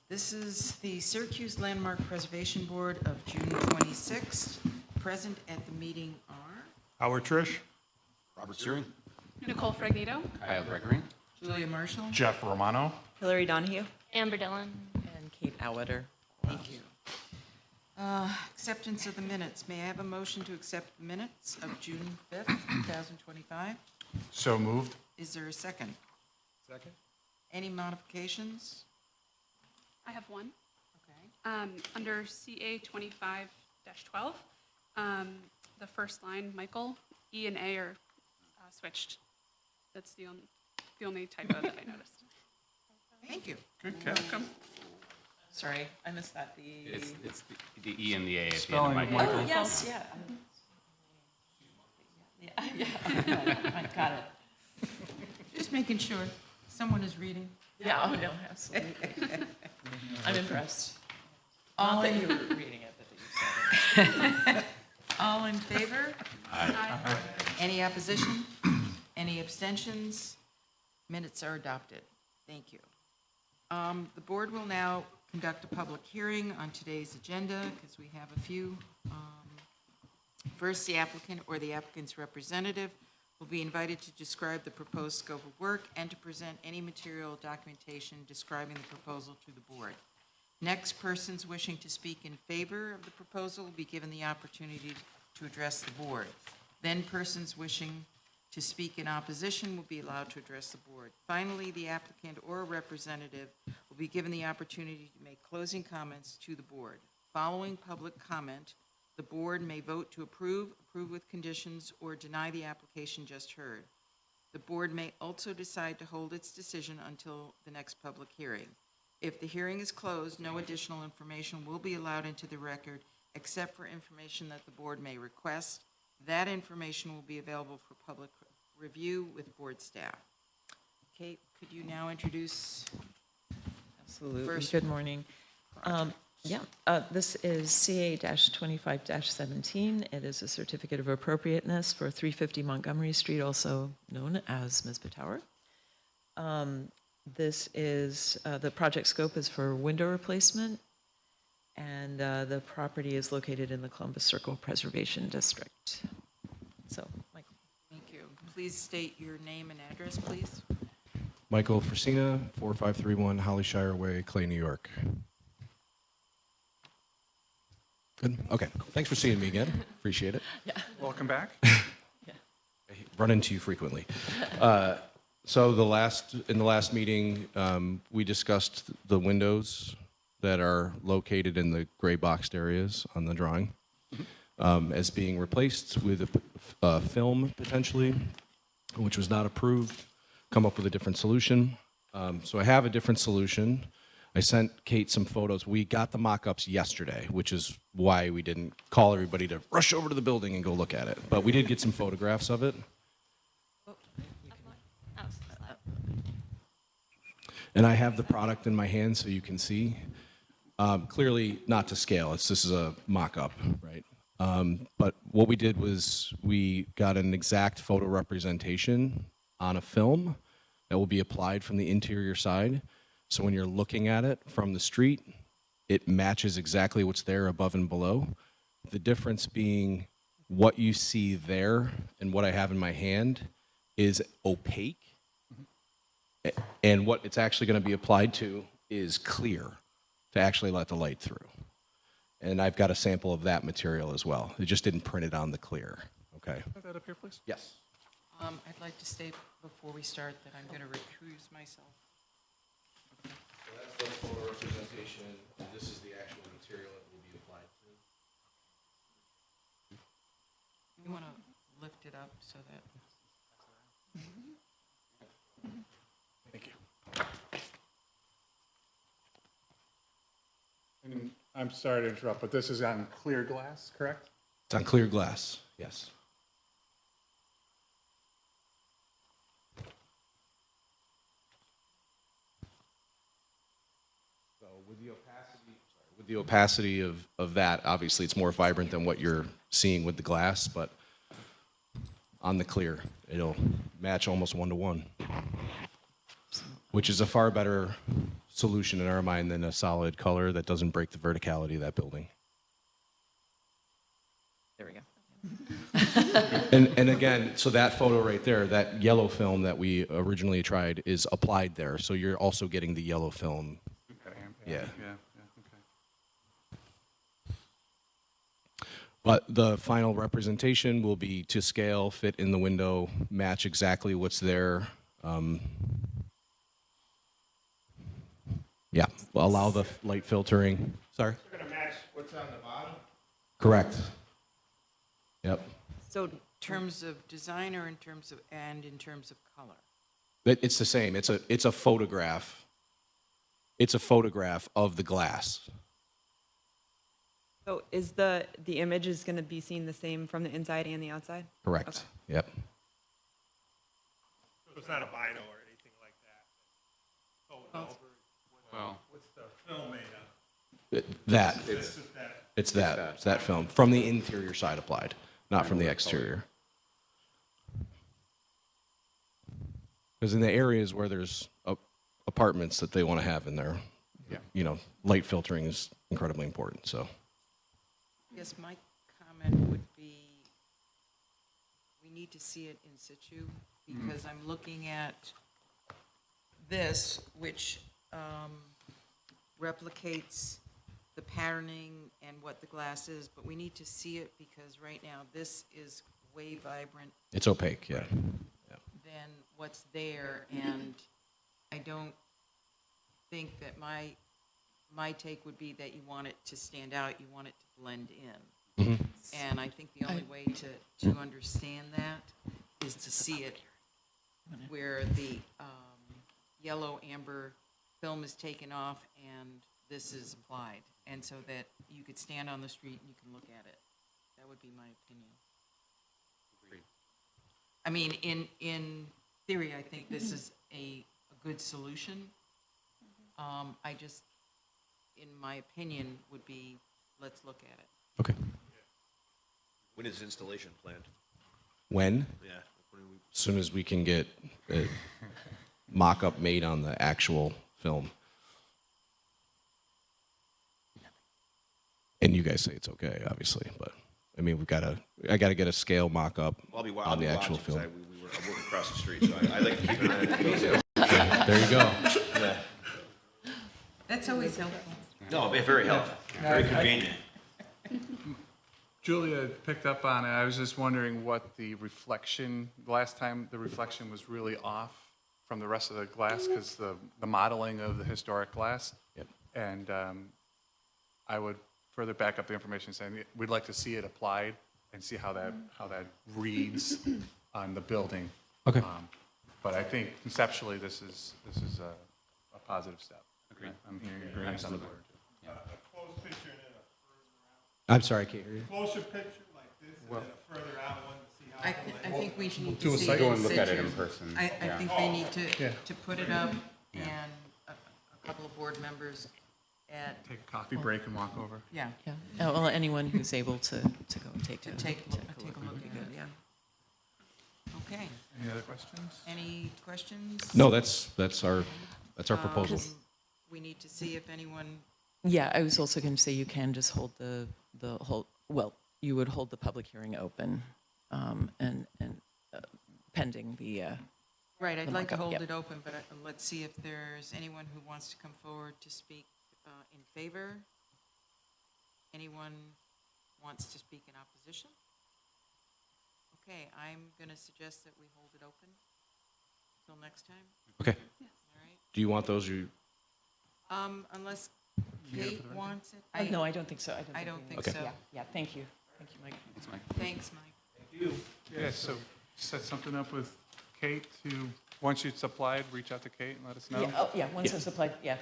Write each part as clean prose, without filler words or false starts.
This is the Syracuse Landmark Preservation Board of June 26th. Present at the meeting are Howard Trish. Robert Searing. Nicole Fragnito. Kyle Gregory. Julia Marshall. Jeff Romano. Hillary Donahue. Amber Dillon. And Kate Auetter. Thank you. Acceptance of the minutes. May I have a motion to accept the minutes of June 5th, 2025? So moved. Is there a second? Second. Any modifications? I have one. Okay. Under CA 25-12, the first line, Michael, E and A are switched. That's the only typo that I noticed. Thank you. Good catch. Welcome. Sorry, I missed that. It's the E and the A at the end Spelling of my of name. Michael. Oh, yes, yeah. Yeah, I got it. Just making sure someone is reading. Yeah, oh, no, absolutely. I'm impressed. All Not that in, you were reading it, but that you said it. all in favor? Aye. Any opposition? Any abstentions? Minutes are adopted. Thank you. The board will now conduct a public hearing on today's agenda because we have a few. First, the applicant or the applicant's representative will be invited to describe the proposed scope of work and to present any material documentation describing the proposal to the board. Next, persons wishing to speak in favor of the proposal will be given the opportunity to address the board. Then persons wishing to speak in opposition will be allowed to address the board. Finally, the applicant or a representative will be given the opportunity to make closing comments to the board. Following public comment, the board may vote to approve with conditions, or deny the application just heard. The board may also decide to hold its decision until the next public hearing. If the hearing is closed, no additional information will be allowed into the record except for information that the board may request. That information will be available for public review with board staff. Kate, could you now introduce? Absolutely. First Good morning. This is CA-25-17. It is a certificate of appropriateness for 350 Montgomery Street, also known as Misbah Tower. This is, the project scope is for window replacement, and the property is located in the Columbus Circle Preservation District. So, Michael. Thank you. Please state your name and address, please. Michael Frisina, 4531 Hollyshire Way, Clay, New York. Good. Okay. Thanks for seeing me again. Appreciate it. Welcome back. I run into you frequently. So in the last meeting, we discussed the windows that are located in the gray boxed areas on the drawing as being replaced with a film potentially, which was not approved. Come up with a different solution. So I have a different solution. I sent Kate some photos. We got the mock-ups yesterday, which is why we didn't call everybody to rush over to the building and go look at it. But we did get some photographs of it. And I have the product in my hand so you can see. Clearly not to scale. This is a mock-up, right? But what we did was we got an exact photo representation on a film that will be applied from the interior side. So when you're looking at it from the street, it matches exactly what's there above and below. The difference being what you see there and what I have in my hand is opaque. And what it's actually going to be applied to is clear to actually let the light through. And I've got a sample of that material as well. It just didn't print it on the clear. Okay. Put that up here, please. Yes. I'd like to state before we start that I'm going to recuse myself. So that's the photo representation, and this is the actual material that will be applied to. You want to lift it up so that... Thank you. And I'm sorry to interrupt, but this is on clear glass, correct? It's on clear glass, yes. So with the opacity of that, obviously it's more vibrant than what you're seeing with the glass, but on the clear, it'll match almost 1-to-1, which is a far better solution in our mind than a solid color that doesn't break the verticality of that building. There we go. And again, so that photo right there, that yellow film that we originally tried is applied there. So you're also getting the yellow film. Yeah. But the final representation will be to scale, fit in the window, match exactly what's there. Yeah, allow the light filtering. Sorry? They're gonna match what's on the bottom? Correct. Yep. So in terms of design or in terms of color? It's the same. It's a photograph. It's a photograph of the glass. So is the image is going to be seen the same from the inside and the outside? Correct. Okay. Yep. So it's not a bino or anything like that? Oh, over. Well, What's the film made of? That. It's just that. It's that. It's that film from the interior side applied, not from the exterior. Because in the areas where there's apartments that they want to have in there, you know, light filtering is incredibly important. So. I guess my comment would be, we need to see it in situ, because I'm looking at this, which replicates the patterning and what the glass is, but we need to see it, because right now, this is way vibrant It's opaque, yeah. than what's there, and I don't think that my take would be that you want it to stand out, you want it to blend in. Mhm. And I think the only way to understand that is to see it where the yellow amber film is taken off and this is applied, and so that you could stand on the street and you can look at it. That would be my opinion. I mean, in theory, I think this is a good solution. I just, in my opinion, would be, let's look at it. Okay. When is installation planned? When? Yeah. When do we- As soon as we can get a mock-up made on the actual film. And you guys say it's okay, obviously, but I mean, I gotta get a scale mock-up I'll be on the actual watching, 'cause film. I'm working across the street, so I like to keep an eye on it. There you go. Yeah. That's always helpful. No, very helpful, very convenient. Julia picked up on it. I was just wondering what the reflection, last time the reflection was really off from the rest of the glass, because the modeling of the historic glass. Yep. And I would further back up the information saying we'd like to see it applied and see how that reads on the building. Okay. But I think conceptually, this is a positive step. Agreed. I'm hearing agreement on the board. A close picture and then a further I'm sorry, I can't hear you. out, closer picture like this, and then a further out one to see how. I think we should need Do to a see site- it go in and look at it situ. in person. I Yeah. think they need Yeah. to put it up, and a couple of board members at, Take a coffee break and walk over. yeah, Yeah. Well, anyone who's able to go and take to a take a look at it, yeah. Okay, Any other questions? any questions? No, that's our proposal. We need to see if anyone, Yeah, I was also going to say you can just hold the whole, well, you would hold the public hearing open and pending the, right, I'd The like to mock-up, hold yep. it open, but let's see if there's anyone who wants to come forward to speak in favor. Anyone wants to speak in opposition? Okay, I'm going to suggest that we hold it open till next time, Okay. all right? Do you want those? Unless Kate wants it? oh, no, I don't think so. I don't think Okay. so. Yeah, thank you. Thank you, Mike. Thanks, Mike. Thanks, Mike. Yeah, so set something up with Kate to, once it's applied, reach out to Kate and let us know. Yeah, oh, yeah, once it's applied, yeah.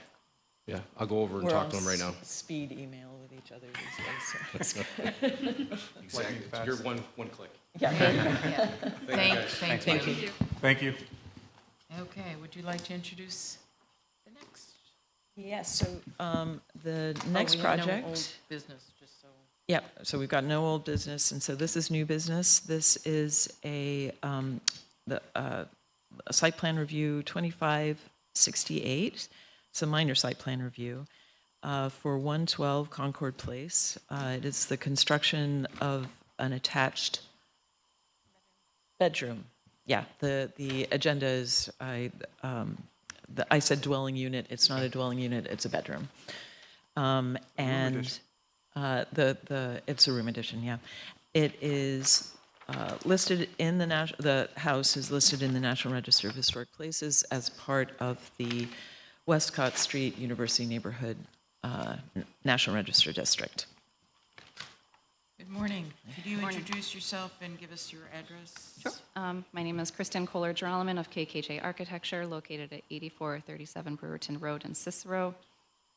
Yeah, I'll go over and We're talk on to them right now. Speed email with each other these days, so it's good. Exactly. fast. You're one click. Yeah. Thank you. Thank you. Okay, would you like to introduce the next? Yes, so the next Oh, we have no project. old business, just so. Yep, so we've got no old business, and so this is new business. This is a site plan review 2568. It's a minor site plan review. For 112 Concord Place, it is the construction of an attached bedroom. Yeah, the agenda is, I said dwelling unit, it's not a dwelling unit, it's a bedroom. And addition. it's a room addition, yeah. It is listed in the house is listed in the National Register of Historic Places as part of the Westcott Street University Neighborhood National Register District. Good morning. Could you introduce yourself and give us your address? Sure. My name is Kristen Kohler-Geralman of KKJ Architecture, located at 8437 Brewerton Road in Cicero,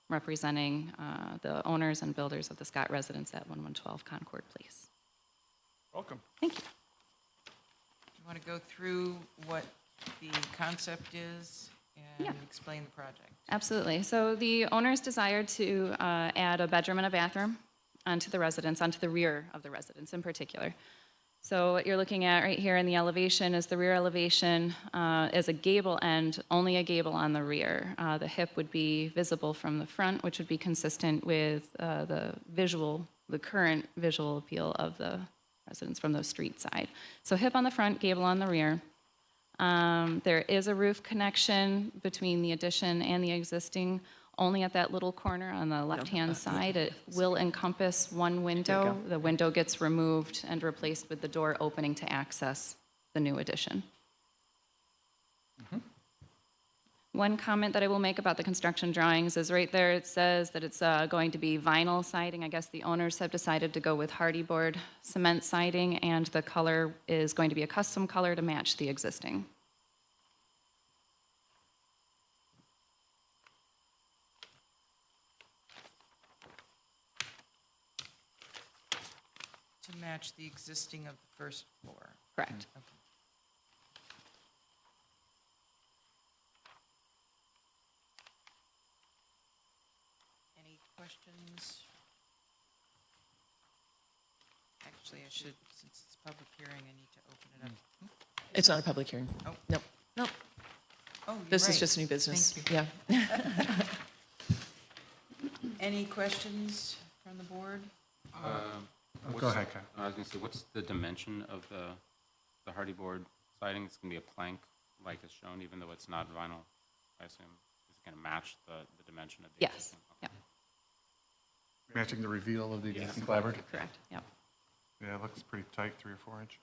representing the owners and builders of the Scott residence at 1112 Concord Place. Welcome. Thank you. Do you want to go through what the concept is and Yeah. explain the project? Absolutely. So the owners desired to add a bedroom and a bathroom onto the residence, onto the rear of the residence in particular. So what you're looking at right here in the elevation is the rear elevation is a gable end, only a gable on the rear. The hip would be visible from the front, which would be consistent with the current visual appeal of the residence from the street side. So hip on the front, gable on the rear. There is a roof connection between the addition and the existing, only at that little corner on the left-hand side. It will encompass one window. The window gets removed and replaced with the door opening to access the new addition. One comment that I will make about the construction drawings is right there, it says that it's going to be vinyl siding. I guess the owners have decided to go with hardy board cement siding, and the color is going to be a custom color to match the existing. To match the existing of the first floor. Correct. Okay. Any questions? Actually, I should, since it's a public hearing, I need to open it up. It's not a public hearing. Oh. Nope. Nope. Oh, you're This is right. just new business. Thank Yeah. Any questions from the board? Go ahead, Kyle. I was going to say, what's the dimension of the hardy board siding? It's going to be a plank like is shown, even though it's not vinyl, I assume. Is it going to match the dimension of the Yes. existing? Yeah. Matching the reveal of the existing clapboard? Correct. Yep. Yeah, it looks pretty tight, 3 or 4 inch.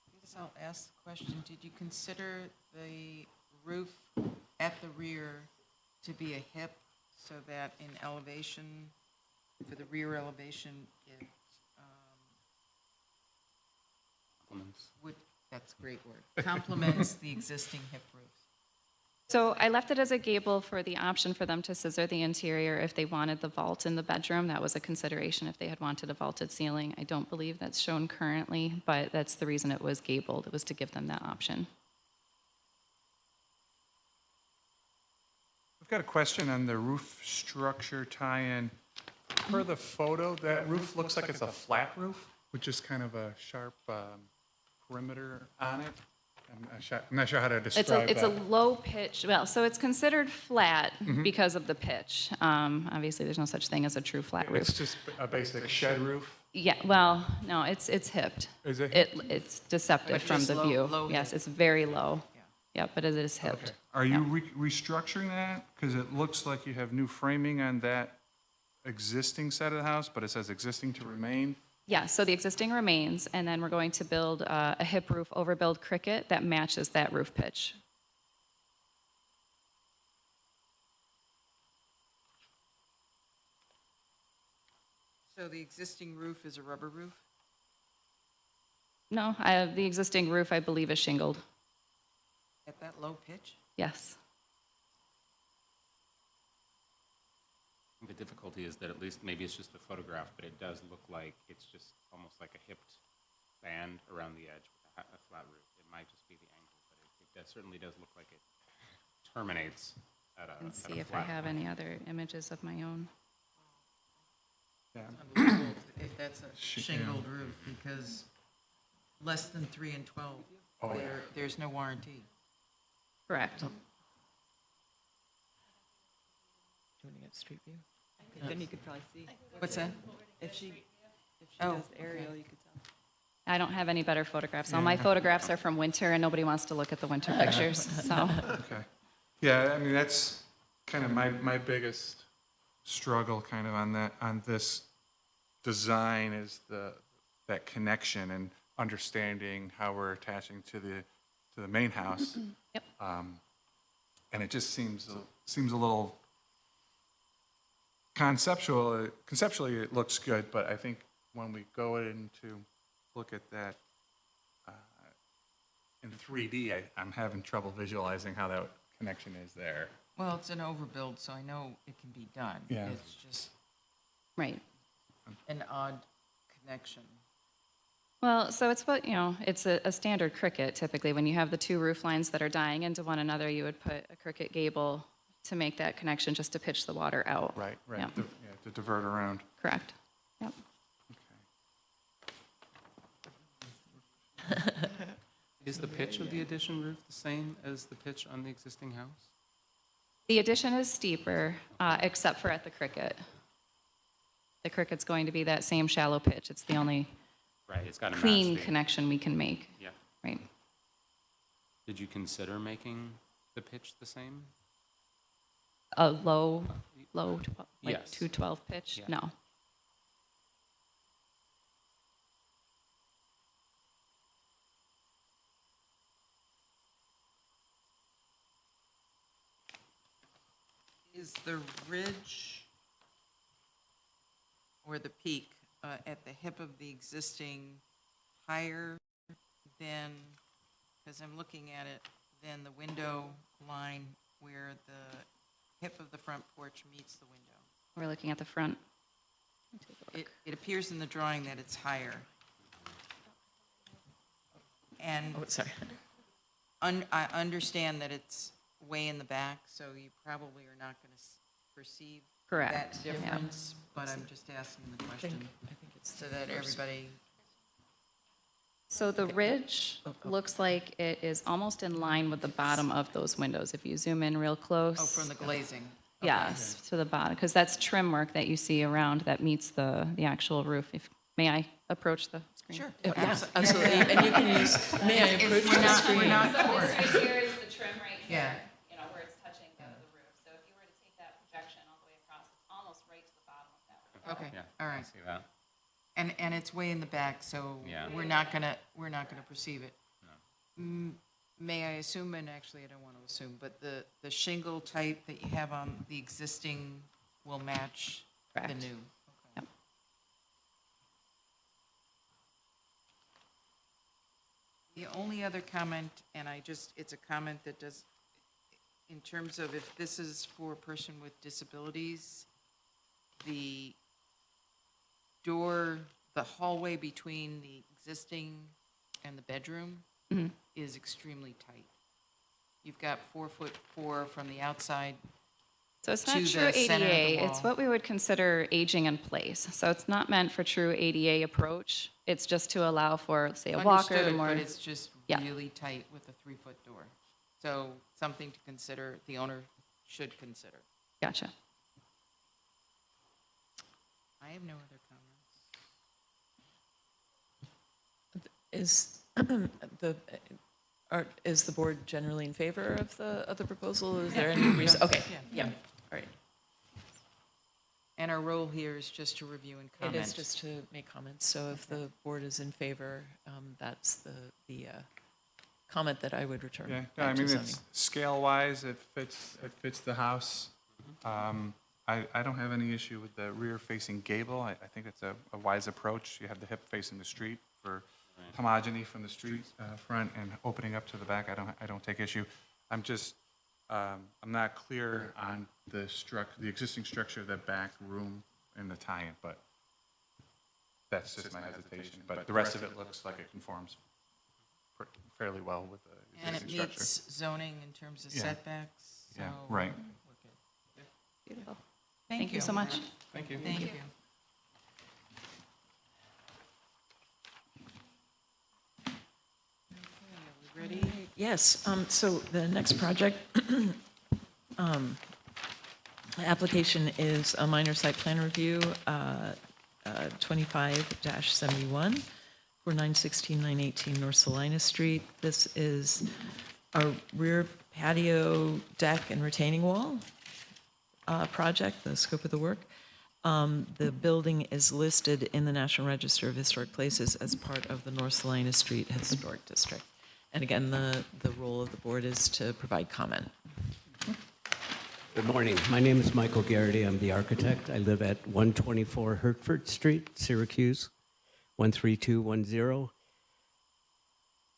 I guess I'll ask the question, did you consider the roof at the rear to be a hip so that in elevation, for the rear elevation, it Compliments. would, that's a great word, complements the existing hip roof? So I left it as a gable for the option for them to scissor the interior if they wanted the vault in the bedroom. That was a consideration if they had wanted a vaulted ceiling. I don't believe that's shown currently, but that's the reason it was gabled. It was to give them that option. I've got a question on the roof structure tie-in. Per the photo, that roof looks like it's a flat roof with just kind of a sharp perimeter on it. I'm not sure how to describe It's a that. low pitch, well, so it's considered flat because of the pitch. Obviously, there's no such thing as a true flat roof. It's just a basic shed roof? Yeah, well, no, it's hipped. Is it? It's deceptive But from just the low- view. low Yes, hip. it's very low. Yeah. Yeah, but it is hipped. Okay. Are you restructuring that? Because it looks like you have new framing on that existing side of the house, but it says existing to remain. Yeah, so the existing remains, and then we're going to build a hip roof overbuild cricket that matches that roof pitch. So the existing roof is a rubber roof? No, the existing roof, I believe, is shingled. At that low pitch? Yes. The difficulty is that at least maybe it's just a photograph, but it does look like it's just almost like a hipped band around the edge with a flat roof. It might just be the angle, but it certainly does look like it terminates at a Let's at a see if I flat have any other images of my own. Yeah. Unbelievable if that's a Sh- shingled roof, because less than 3 and 12, Oh, yeah. there's no warranty. Correct. want to get street view? Then you could probably see. What's that? If she Oh, does the aerial, you could tell. I don't have any better photographs. All my photographs are from winter, and nobody wants to look at the winter pictures, so. Okay. Yeah, I mean, that's kind of my biggest struggle kind of on this design is that connection and understanding how we're attaching to the main house. Yep. And it just seems a little conceptually it looks good, but I think when we go in to look at that in 3D, I'm having trouble visualizing how that connection is there. Well, it's an overbuild, so I know it can be done. Yeah. It's just Right. an odd connection. Well, so it's it's a standard cricket typically. When you have the two roof lines that are dying into one another, you would put a cricket gable to make that connection just to pitch the water out. Right, Yep. to divert around. Correct. Yep. Is the pitch of the addition roof the same as the pitch on the existing house? The addition is steeper, except for at the cricket. The cricket's going to be that same shallow pitch. It's the only Right, it's got to match clean the... connection we can make. Yeah. Right. Did you consider making the pitch the same? A low, like Yes. 212 pitch? Yeah. No. Is the ridge or the peak at the hip of the existing higher than, because I'm looking at it, than the window line where the hip of the front porch meets the window? We're looking at the front. Let me take a look. It appears in the drawing that it's higher. And Oh, sorry. I understand that it's way in the back, so you probably are not going to perceive Correct. that Yeah. difference, but I'm just asking the I think question it's so that everybody, So the ridge looks like it is almost in line with the bottom of those windows. If you zoom in real close. oh, from the glazing. Yes, to the bottom, because that's trim work that you see around that meets the actual roof. May I approach the screen? Sure. Yeah, absolutely. And you can use, may I approach We're the not, screen? we're not So for this it. right here is the trim right Yeah. here, where it's touching the roof. So if you were to take that projection all the way across, it's almost right to the bottom of that roof. Okay, Yeah, all I right. see that. And it's way in the back, so Yeah. we're not gonna perceive it. May I assume, and actually I don't want to assume, but the shingle type that you have on the existing will match the Correct. new? Yep. The only other comment, and it's a comment that does, in terms of if this is for a person with disabilities, the door, the hallway between the existing and the bedroom is extremely tight. You've got 4'4" from the outside. So it's To not the true center of the ADA, it's wall. what we would consider aging in place. So it's not meant for true ADA approach. It's just to allow for, say, a walker, the Understood, more. but it's just Yeah. really tight with a 3-foot door. So something to consider, the owner should consider. Gotcha. I have no other comments. Is is the board generally in favor of the proposal? Is there any reason? Okay, Yeah. yeah, all right. And our role here is just to review and It comment. is just to make comments, so if the board is in favor, that's the comment that I would return Yeah, back I to mean, zoning. it's scale-wise, it fits the house. I don't have any issue with the rear-facing gable. I think it's a wise approach. You have the hip facing the street for homogeny from the street front and opening up to the back. I don't take issue. I'm just, I'm not clear on the existing structure of that back room and the tie-in, but that's just my hesitation. But the rest of it looks like it conforms fairly well with the And it existing structure. meets zoning in terms of Yeah. setbacks, so. Yeah, right. we're good. Beautiful. Thank Thank you so much. Thank you. Thank you. Okay, are we ready? Yes, so the next project Application is a minor site plan review, 25-71 for 916, 918 North Salina Street. This is a rear patio deck and retaining wall project, the scope of the work. The building is listed in the National Register of Historic Places as part of the North Salina Street Historic District. And again, the role of the board is to provide comment. Good morning. My name is Michael Garrity. I'm the architect. I live at 124 Hertford Street, Syracuse, 13210.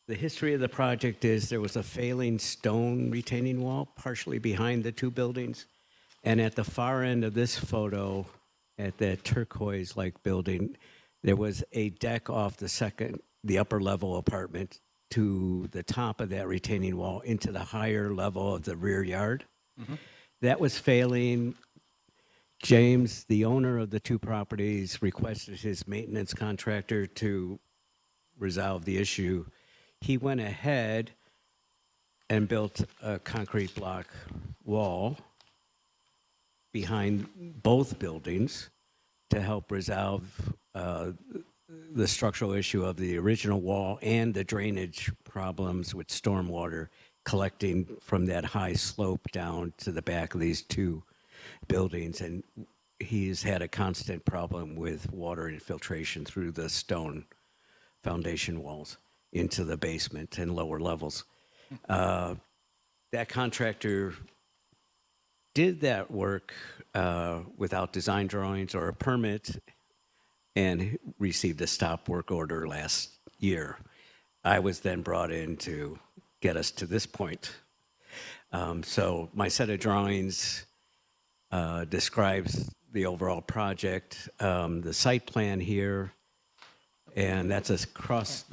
The history of the project is there was a failing stone retaining wall partially behind the two buildings. And at the far end of this photo, at that turquoise-like building, there was a deck off the upper level apartment to the top of that retaining wall into the higher level of the rear yard. Mm-hmm. That was failing. James, the owner of the two properties, requested his maintenance contractor to resolve the issue. He went ahead and built a concrete block wall behind both buildings to help resolve the structural issue of the original wall and the drainage problems with stormwater collecting from that high slope down to the back of these two buildings. And he's had a constant problem with water infiltration through the stone foundation walls into the basement and lower levels. That contractor did that work without design drawings or a permit and received a stop work order last year. I was then brought in to get us to this point. So my set of drawings describes the overall project, the site plan here, and that's a cross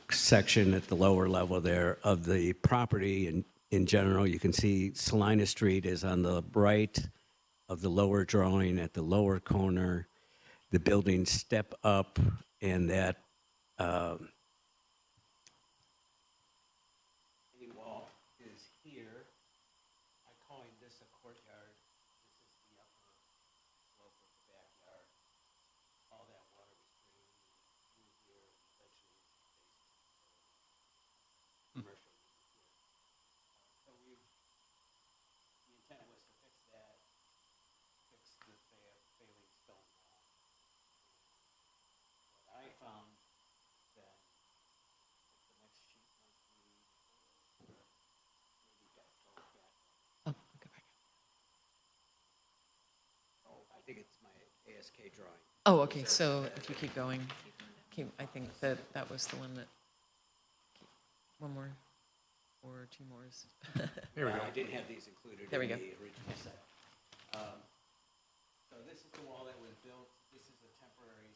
section at the lower level there of the property. And in general, you can see Salina Street is on the right of the lower drawing at the lower corner. The buildings step up, and that wall is here. I'm calling this a courtyard. This is the upper slope of the backyard. All that water was drained through here and eventually into the basement. Commercial use here. So the intent was to fix that, fix the failing stone wall. What I found then, the next sheet must be, maybe that goes back. Oh, go back. Oh, I think it's my ASK drawing. Oh, okay, so if you keep going, I think that was the one that, one more, or two more. There we go. I didn't have these included There we in go. the original set. So this is the wall that was built. This is a temporary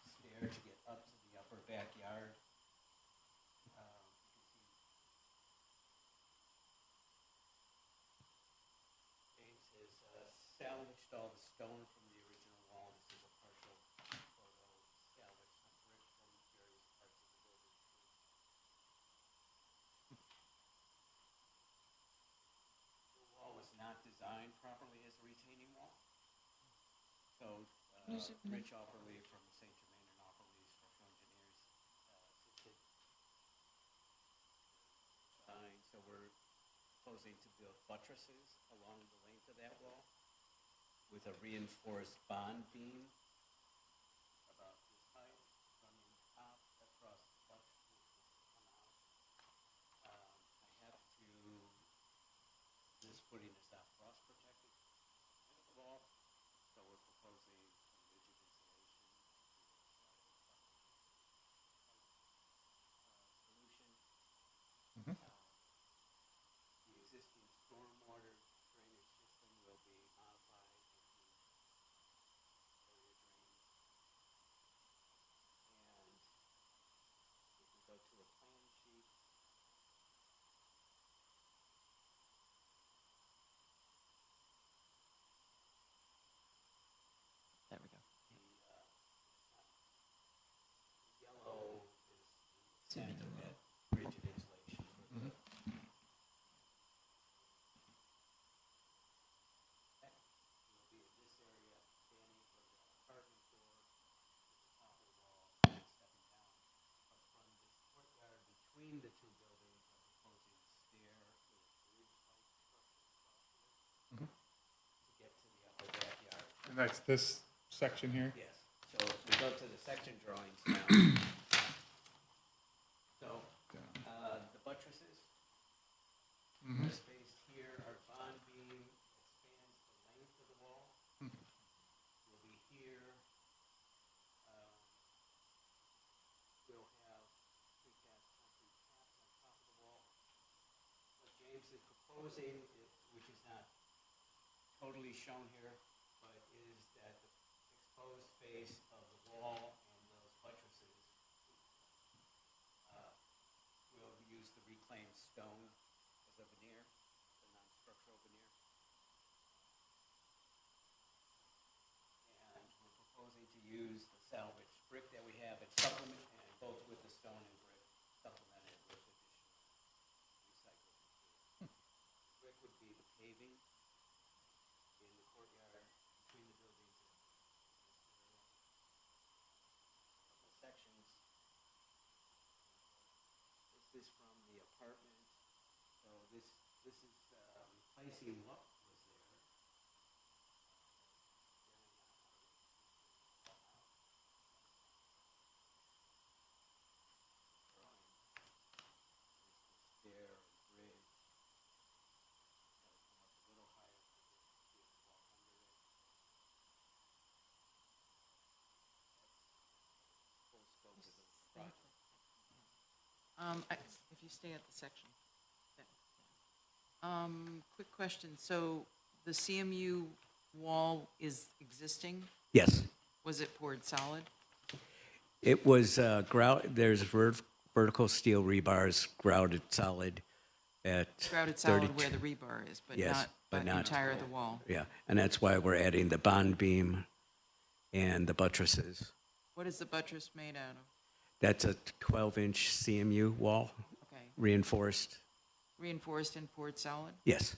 stair to get up to the upper backyard. James has salvaged all the stone from the original wall. This is a partial photo. Salvaged some brick from various parts of the building. The wall was not designed properly as a retaining wall. So Rich Offerly from St. Germain and Offerly Structural Engineers assisted design. So we're proposing to build buttresses along the length of that wall with a reinforced bond beam about this height from the top across the buttresses come out. I have to, this footing is not frost protected at the wall, so we're proposing some rigid insulation solution. The existing stormwater drainage system will be modified into area drains. And we can go to a plan sheet. There we go. The yellow is the intent of that rigid insulation. And that's this section here? Yes, so if we go to the section drawings now. So, the buttresses, are spaced here, our bond beam expands the length of the wall. Will be here. We'll have precast concrete caps on top of the wall. What James is proposing, which is not totally shown here, but is that the exposed face of the wall and those buttresses will use the reclaimed stone as a veneer, the non-structural veneer. And we're proposing to use the salvage brick that we have and supplement, and both with the stone and brick, supplement it with additional recycled material. Brick would be the paving in the courtyard between the buildings and this area. Couple sections. This is from the apartment. So this is replacing what was there. Stair, bridge. A little higher so that you can walk under it. Full scope of the project. If you stay at the section. Quick question, so the CMU wall is existing? Yes. Was it poured solid? It was there's vertical steel rebars grouted solid at Grouted solid 32. where the rebar is, but Yes, but not the not- entire of the wall? Yeah, and that's why we're adding the bond beam and the buttresses. What is the buttress made out of? That's a 12-inch CMU wall, Okay, reinforced. reinforced and poured solid? Yes.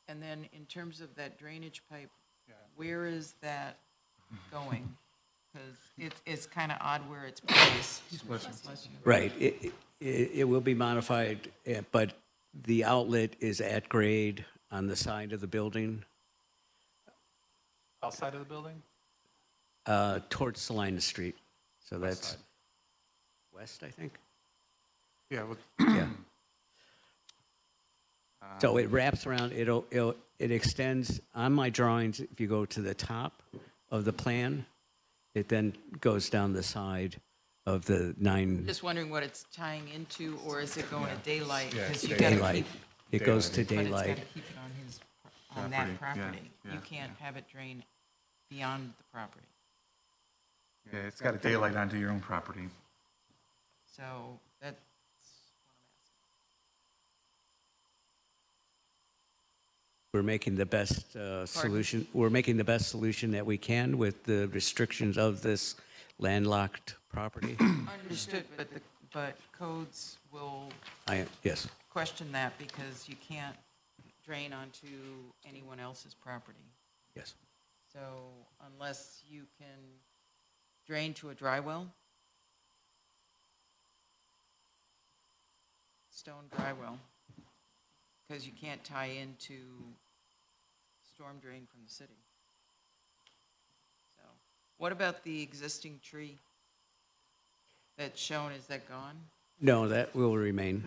And then in terms of that drainage pipe, Yeah. where is that going? Because it's kind of odd where it's placed. Bless you. Right. It will be modified, but the outlet is at grade on the side of the building, Outside of the building? towards Salina Street. So West that's side. west, I think. Yeah, well, Yeah. So it wraps around, it extends, on my drawings, if you go to the top of the plan, it then goes down the side of the 9 Just wondering what it's tying into, or is it going to daylight? Yeah, 'Cause it's you gotta daylight. keep- It goes to But it's got daylight. to keep it on his, on that Property, yeah, property. You yeah, can't have it drain beyond the property. yeah, it's got a daylight onto your own property. So that's what I'm asking. We're making the best solution, we're making the best solution that we can with the restrictions of this landlocked property. Understood, but codes will Yes, question that because you can't drain onto anyone else's property. yes. So unless you can drain to a dry well, stone dry well, because you can't tie into storm drain from the city. So, what about the existing tree that's shown, is that gone? No, that will remain.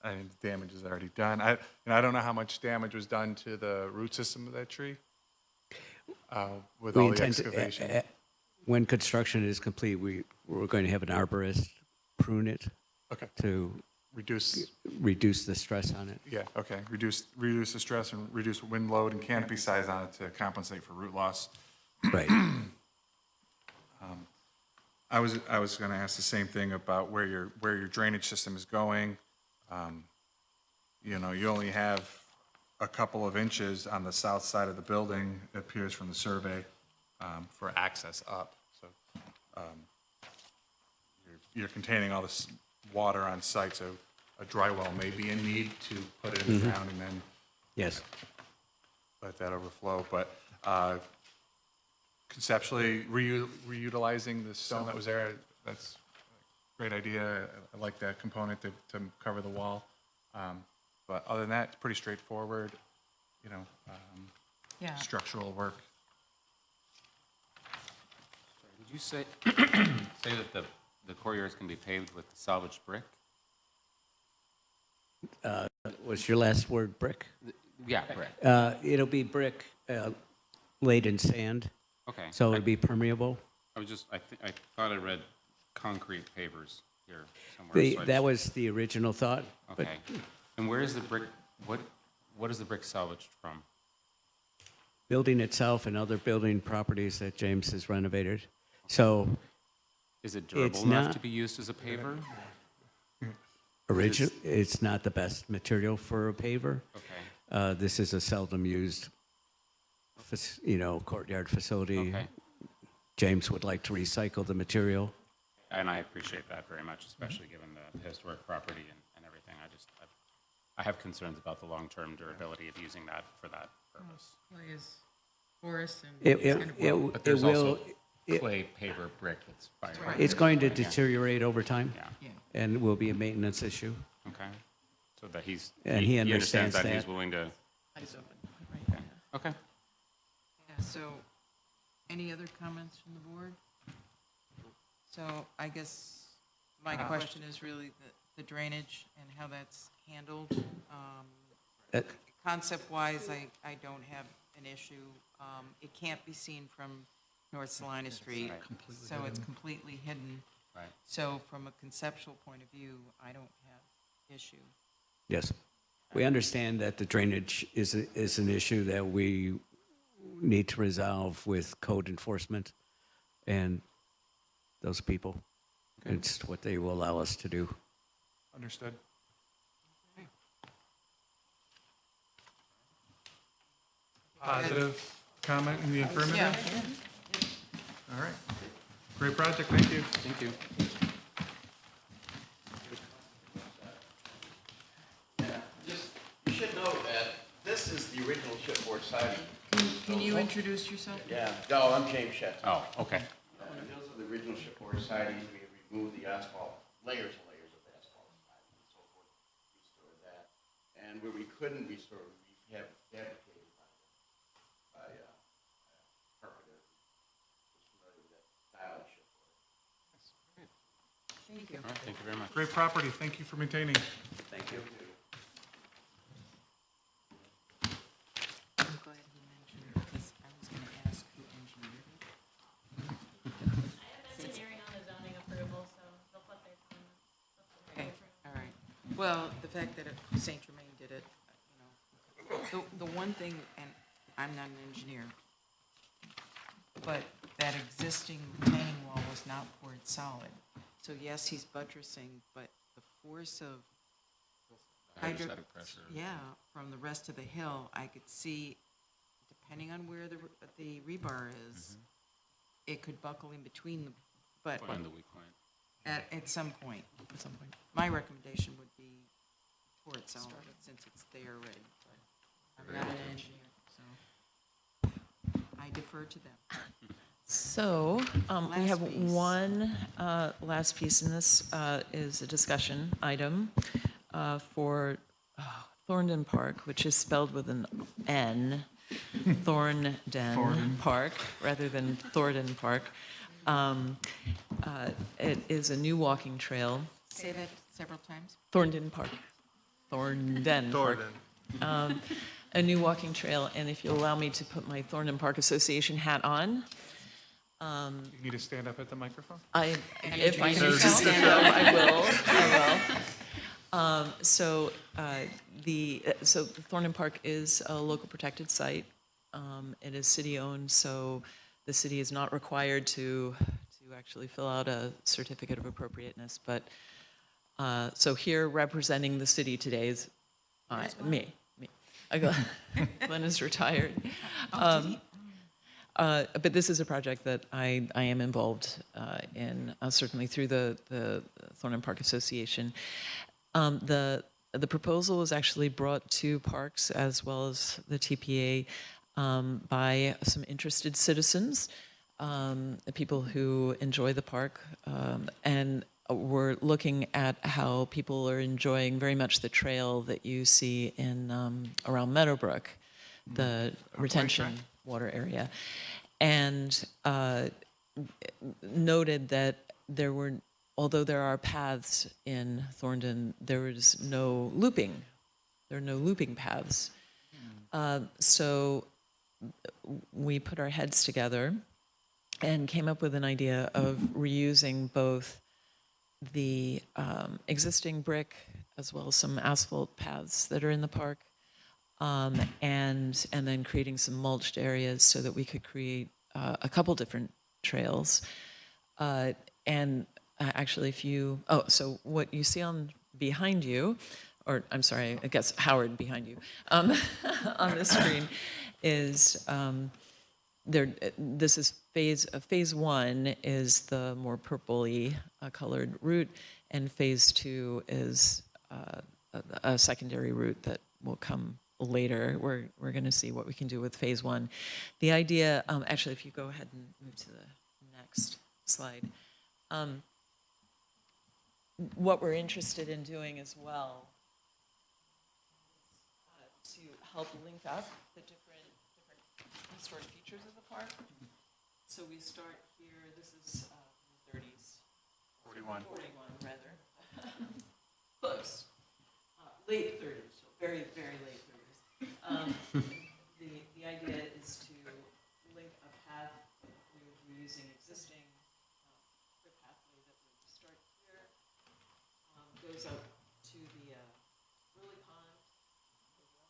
I mean, the damage is already done. And I don't know how much damage was done to the root system of that tree with We all the intend to, excavation. when construction is complete, we're going to have an arborist prune it Okay, to reduce, reduce the stress on it. yeah, okay, reduce the stress and reduce wind load and canopy size on it to compensate for root loss. Right. I was going to ask the same thing about where your drainage system is going. You know, you only have a couple of inches on the south side of the building, it appears from the survey, for access up. So you're containing all this water on site, so a dry well may be in need to put it in the ground and then Yes. let that overflow. But conceptually, reutilizing the stone that was there, that's great idea. I like that component to cover the wall. But other than that, it's pretty straightforward, you know, Yeah. structural work. Did you say, say that the courtyards can be paved with salvaged brick? Was your last word brick? Yeah, brick. It'll be brick laid in sand, Okay. so it'll be permeable. I thought I read concrete pavers here somewhere. so I That just- was the original thought. but Okay. And where is the brick, what is the brick salvaged from? Building itself and other building properties that James has renovated. So Is it durable enough not- to be used as a paver? it's not the best material for a paver. Okay. This is a seldom used, courtyard facility. Okay. James would like to recycle the material. And I appreciate that very much, especially given the historic property and everything. I have concerns about the long-term durability of using that for that purpose. Clay is porous and It, it's kind of well. But there's will. also clay paver brick that's fire. It's going to deteriorate over time, Yeah, Yeah. and will be a maintenance issue. okay. So that And he understands that. He's that. willing to, Right. okay. Yeah, so, any other comments from the board? So, I guess my question is really the drainage and how that's handled. Uh, Concept-wise, I don't have an issue. It can't be seen from North Salina Street, so it's completely hidden. Right. So, from a conceptual point of view, I don't have issue. Yes. We understand that the drainage is an issue that we need to resolve with code enforcement and those people. It's what they will allow us to do. Understood. Positive comment in the affirmative? Yeah. All right. Great project, thank you. Thank you. You should know that this is the original chipboard siding. Can you introduce yourself? Yeah. No, I'm James Shetty. Oh, okay. Those are the original chipboard siding. We removed the asphalt, layers and layers of asphalt siding and so forth, restored that. And where we couldn't restore, we have fabricated by carpenter who's familiar with that style of chipboard. Thank you. All right, thank you very much. Great property, thank you for maintaining. Thank you. I'm glad he mentioned it, because I was going to ask who engineered it. Engineering on the zoning approval, so they'll put their comments. Okay, all right. Well, the fact that St. Germain did it, you know, the one thing, and I'm not an engineer, but that existing retaining wall was not poured solid. So yes, he's buttressing, but the force of Hydrostatic pressure. yeah, from the rest of the hill, I could see, depending on where the rebar is, it could buckle in between the, but Find the weak point. at some point, my recommendation would be pour it solid, since it's there already. But I'm not an engineer, so I defer to them. So, we Last have piece. one last piece, and this is a discussion item for Thorndon Park, which is spelled with an N, Thornden Park, rather than Thorndon Park. It is a new walking trail, Say that several times. Thorndon Park, Thornden Park. A new walking trail, and if you'll allow me to put my Thorndon Park Association hat on, You need to stand up at the microphone? if I need to stand up, I will. So Thorndon Park is a local protected site. It is city-owned, so the city is not required to actually fill out a certificate of appropriateness. But, so here representing the city today is me. Glenn is retired. But this is a project that I am involved in, certainly through the Thorndon Park Association. The proposal was actually brought to Parks as well as the TPA by some interested citizens, people who enjoy the park, and we're looking at how people are enjoying very much the trail that you see in around Meadowbrook, the retention water area, and noted that there were, although there are paths in Thorndon, there is no looping. There are no looping paths. So we put our heads together and came up with an idea of reusing both the existing brick as well as some asphalt paths that are in the park, and then creating some mulched areas so that we could create a couple different trails. Actually, if you, so what you see on behind you, or I'm sorry, I guess Howard behind you, on the screen is this is phase one is the more purpley colored route, and phase two is a secondary route that will come later. We're going to see what we can do with phase one. The idea, actually, if you go ahead and move to the next slide. What we're interested in doing as well to help link up the different historic features of the park. So we start here, this is in the 30s. 41, rather. Close. Late 30s, so very, very late 30s. The idea is to link a path with reusing existing brick pathway that would start here, goes up to the lily pond, goes down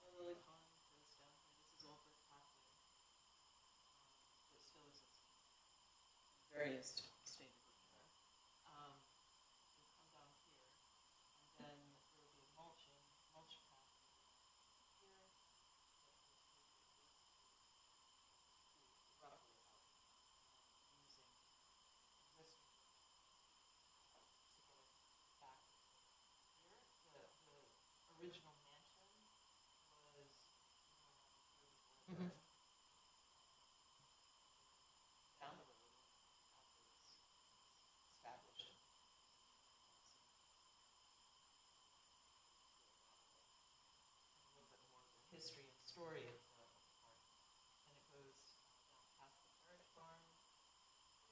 the lily pond, goes down here. This is all brick pathway. It still exists. Various state of repair. We'll come down here, and then there will be a mulch path here. Roughly out using this to get it back here. The original mansion was down the road after it was established. A little bit more of the history and story of the park. And it goes down past the carriage barn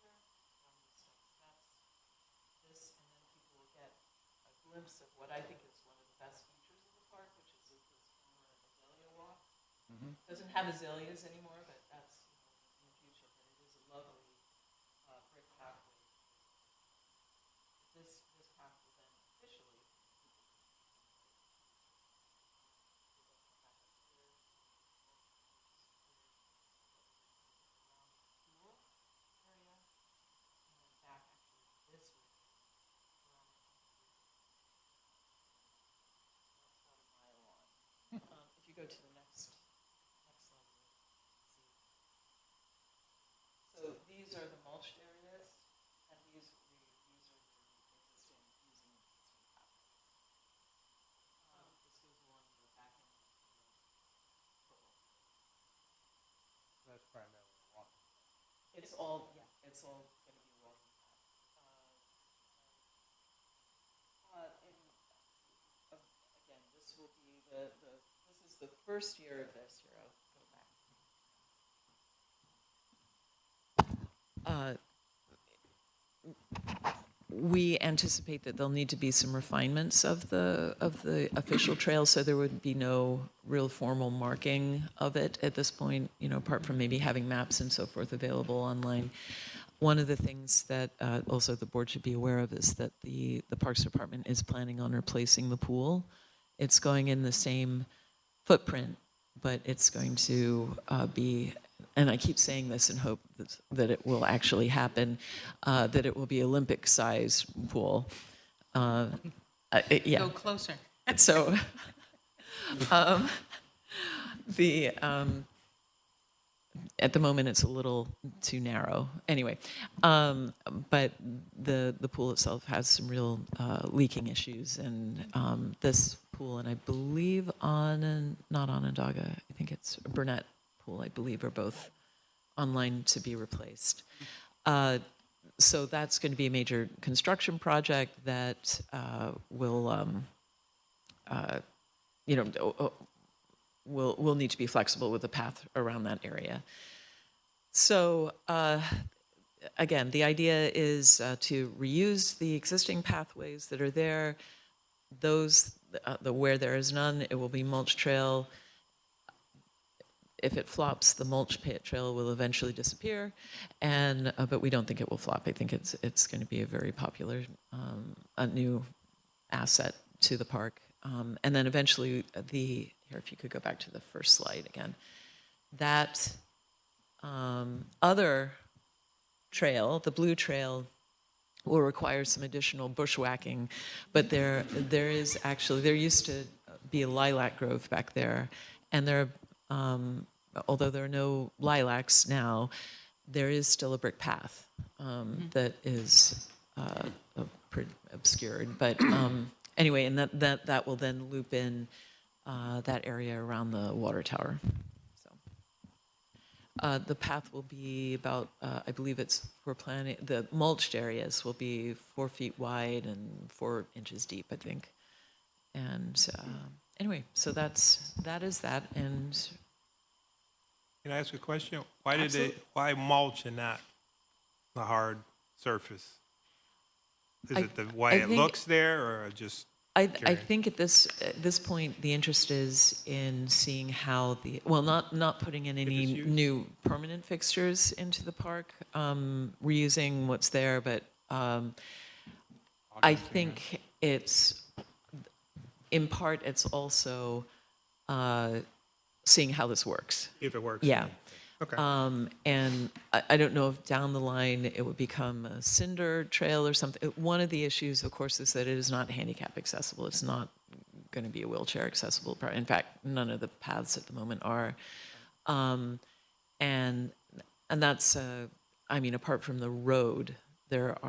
here, down these stone steps. This, and then people will get a glimpse of what I think is one of the best features of the park, which is this former azalea walk. Doesn't have azaleas anymore, but that's in the future. But it is a lovely brick pathway. This path will then officially pool area, and then back actually this way. That's about a mile long. If you go to the next slide, you'll see. So these are the mulched areas, and these are the existing using existing pathways. This goes along the back end of the purple. That's primarily a walking. It's all going to be a walking path. Again, this will be this is the first year of this. Here, I'll go back. We anticipate that there'll need to be some refinements of the official trail, so there would be no real formal marking of it at this point, apart from maybe having maps and so forth available online. One of the things that also the board should be aware of is that the Parks Department is planning on replacing the pool. It's going in the same footprint, but it's going to be, and I keep saying this in hope that it will actually happen, that it will be Olympic-size pool. Yeah. Go closer. So at the moment it's a little too narrow. Anyway, but the pool itself has some real leaking issues, and this pool, and I believe not Onondaga, I think it's Burnett Pool, I believe, are both online to be replaced. So that's going to be a major construction project that will, you know, will need to be flexible with the path around that area. So again, the idea is to reuse the existing pathways that are there. Those, where there is none, it will be mulch trail. If it flops, the mulch pit trail will eventually disappear, and but we don't think it will flop. I think it's going to be a very popular, a new asset to the park. And then eventually here, if you could go back to the first slide again, that other trail, the blue trail, will require some additional bushwhacking, but there used to be a lilac grove back there, and although there are no lilacs now, there is still a brick path that is pretty obscured. But anyway, and that will then loop in that area around the water tower. So the path will be about, I believe we're planning, the mulched areas will be 4 feet wide and 4 inches deep, I think. And anyway, so that is that. And Can I ask a question? Why mulch and not the hard surface? Is it the way it looks there, or just? I think at this point, the interest is in seeing how not putting in any new permanent fixtures into the park, reusing what's there, but I think in part, it's also seeing how this works. If it works. Yeah. Okay. And I don't know if down the line it would become a cinder trail or something. One of the issues, of course, is that it is not handicap accessible. It's not going to be a wheelchair accessible. In fact, none of the paths at the moment are. And that's, I mean, apart from the road, and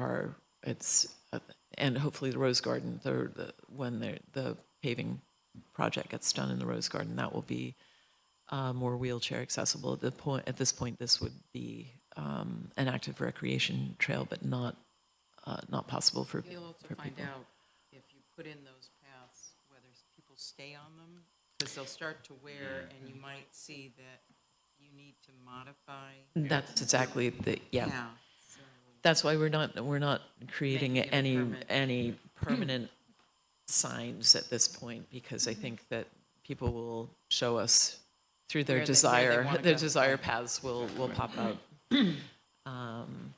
hopefully the Rose Garden, when the paving project gets done in the Rose Garden, that will be more wheelchair accessible. At this point, this would be an active recreation trail, but not possible for people. You'll also find out if you put in those paths, whether people stay on them, because they'll start to wear, and you might see that you need to modify. That's exactly yeah. So That's why we're not creating Making it any permanent. permanent signs at this point, because I think that people will show us through their Where they desire. wanna Their go. desire paths will pop out. Is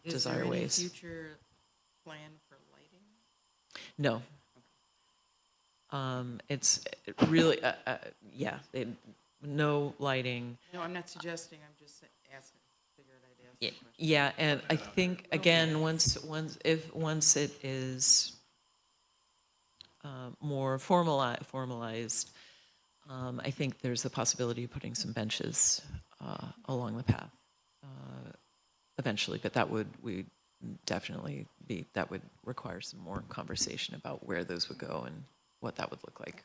Desire there any ways. future plan for lighting? No. It's really no lighting. No, I'm not suggesting, I'm just asking, figured I'd ask the question. Yeah, and I think again, once it is more formalized, I think there's the possibility of putting some benches along the path eventually, but that would require some more conversation about where those would go and what that would look like.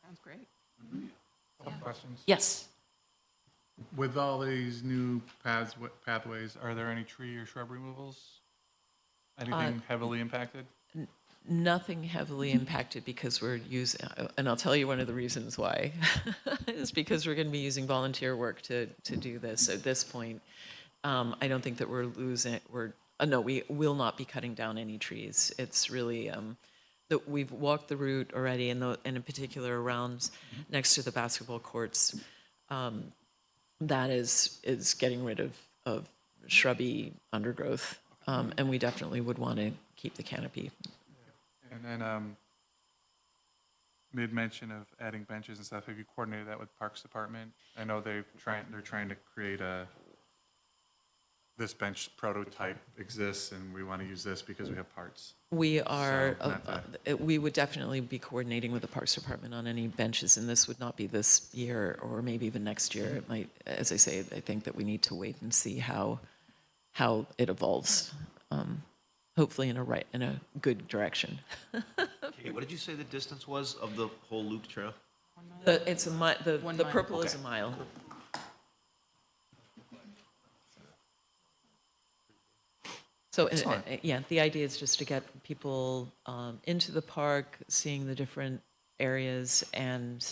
Sounds great. Some questions? Yes. With all these new pathways, are there any tree or shrub removals? Anything heavily impacted? Nothing heavily impacted, because we're using, and I'll tell you one of the reasons why, is because we're going to be using volunteer work to do this. At this point, I don't think that we will not be cutting down any trees. It's really, that we've walked the route already, and in particular around next to the basketball courts, that is getting rid of shrubby undergrowth, and we definitely would want to keep the canopy. And then mid-mention of adding benches and stuff, have you coordinated that with Parks Department? I know they're trying to create this bench prototype exists, and we want to use this because we have parts. We are, So, we would definitely be coordinating with the Parks Department on any benches, and this would not be this year or maybe even next year. It might, as I say, I think that we need to wait and see how it evolves. Hopefully in a good direction. Okay, what did you say the distance was of the whole loop trail? The 1 the mile. purple is a mile. So, Excellent. yeah, the idea is just to get people into the park, seeing the different areas, and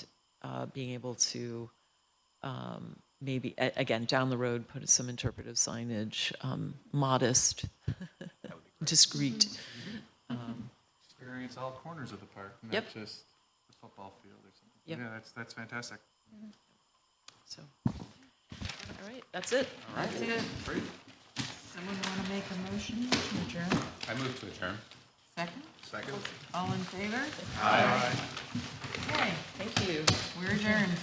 being able to maybe, again, down the road, put some interpretive signage, modest, discreet. Experience all corners of the park, not Yep. just the football field or something. Yep. Yeah, that's fantastic. So, all right, that's it. That's it. Great. Someone want to make a motion to adjourn? I move to adjourn. Second? Second. All in favor? Aye. Okay, Thank you. we're adjourned.